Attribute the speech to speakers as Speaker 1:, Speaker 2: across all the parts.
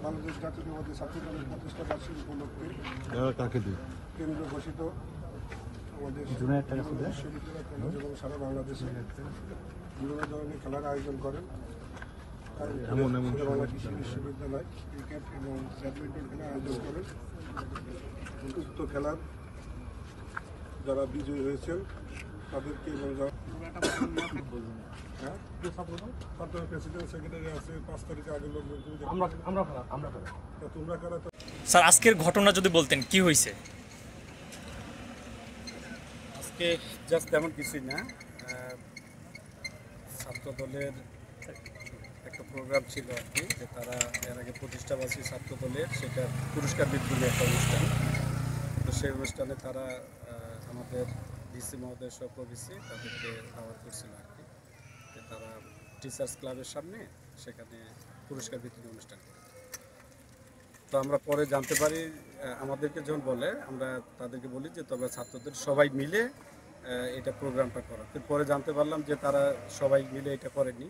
Speaker 1: বাংলাদেশ জাতীয়তাবাদী ছাত্র দলের প্রতিষ্ঠা বার্ষিকী উপলক্ষে কেন্দ্র ঘোষিত আমাদের কলেজ এবং সারা বাংলাদেশে বিভিন্ন ধরনের খেলার আয়োজন করেন। বাংলা কৃষি বিশ্ববিদ্যালয় ক্রিকেট এবং ব্যাডমিন্টন খেলার আয়োজন করেন। উক্ত খেলার যারা বিজয়ী হয়েছেন তাদেরকে এবং প্রেসিডেন্ট সেক্রেটারি আছে 5 তারিখে আগে লোক তোমরা কারা?
Speaker 2: স্যার আজকের ঘটনা যদি বলতেন কি হয়েছে?
Speaker 3: আজকে জাস্ট তেমন কিছুই না, ছাত্র দলের একটা প্রোগ্রাম ছিল আর কি, যে তারা এর আগে প্রতিষ্ঠাবাসী ছাত্র দলের সেটা পুরস্কার বিতরণী একটা অনুষ্ঠান। তো সেই অনুষ্ঠানে তারা আমাদের ডিসি মহোদয় সহ প্রভিসি তাদেরকে দাওয়াত করছিল আর কি, যে তারা টিচার্স ক্লাবের সামনে সেখানে পুরস্কার বিতরণী অনুষ্ঠান করে। তো আমরা পরে জানতে পারি, আমাদেরকে যখন বলে আমরা তাদেরকে বলি যে তোমরা ছাত্রদের সবাই মিলে এটা প্রোগ্রামটা করো। পরে জানতে পারলাম যে তারা সবাই মিলে এটা করেনি,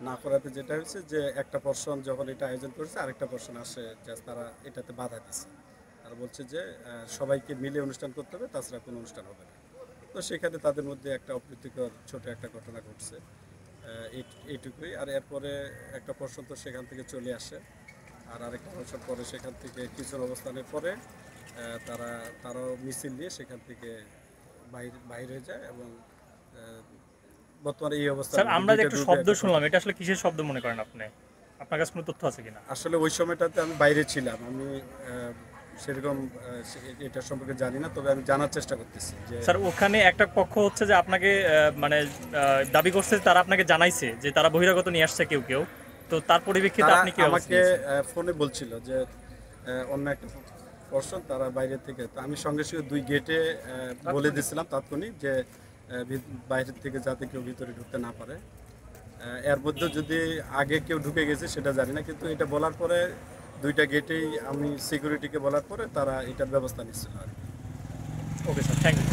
Speaker 3: না করাতে যেটা হয়েছে যে একটা পার্সন যখন এটা আয়োজন করেছে আরেকটা পার্সন আসে, জাস্ট তারা এটাতে বাধা দিচ্ছে। তারা বলছে যে সবাইকে মিলে অনুষ্ঠান করতে হবে, তাছাড়া কোনো অনুষ্ঠান হবে না। তো সেখানে তাদের মধ্যে একটা অপ্রীতিকর ছোট একটা ঘটনা ঘটছে, এইটুকুই। আর এরপরে একটা পার্সন তো সেখান থেকে চলে আসে, আর আরেকটা বছর পরে সেখান থেকে কিছু অবস্থানের পরে তারাও মিছিল নিয়ে সেখান থেকে বাইরে হয়ে যায় এবং বর্তমানে এই অবস্থা।
Speaker 2: স্যার আমরা যে একটা শব্দ শুনলাম, এটা আসলে কিসের শব্দ মনে করেন আপনি? আপনার কাছে কোনো তথ্য আছে কিনা?
Speaker 3: আসলে ওই সময়টাতে আমি বাইরে ছিলাম, আমি সেরকম এটা সম্পর্কে জানি না, তবে আমি জানার চেষ্টা করতেছি যে
Speaker 2: স্যার ওখানে একটা পক্ষ হচ্ছে যে আপনাকে মানে দাবি করছে, তারা আপনাকে জানাইছে যে তারা বহিরাগত নিয়ে আসছে কেউ কেউ, তো তার পরিপ্রেক্ষিতে আপনি কি
Speaker 3: আমাকে ফোনে বলছিল যে অন্য একটা পার্সন তারা বাইরে থেকে, তো আমি সঙ্গে সঙ্গে 2 গেটে বলে দিয়েছিলাম তাৎক্ষণিক যে বাইরের থেকে যাতে কেউ ভিতরে ঢুকতে না পারে। এর মধ্যে যদি আগে কেউ ঢুকে গেছে সেটা জানি না, কিন্তু এটা বলার পরে 2টা গেটেই আমি সিকিউরিটিকে বলার পরে তারা এটার ব্যবস্থা নিচ্ছিল আর কি।
Speaker 2: Okay sir, thank you.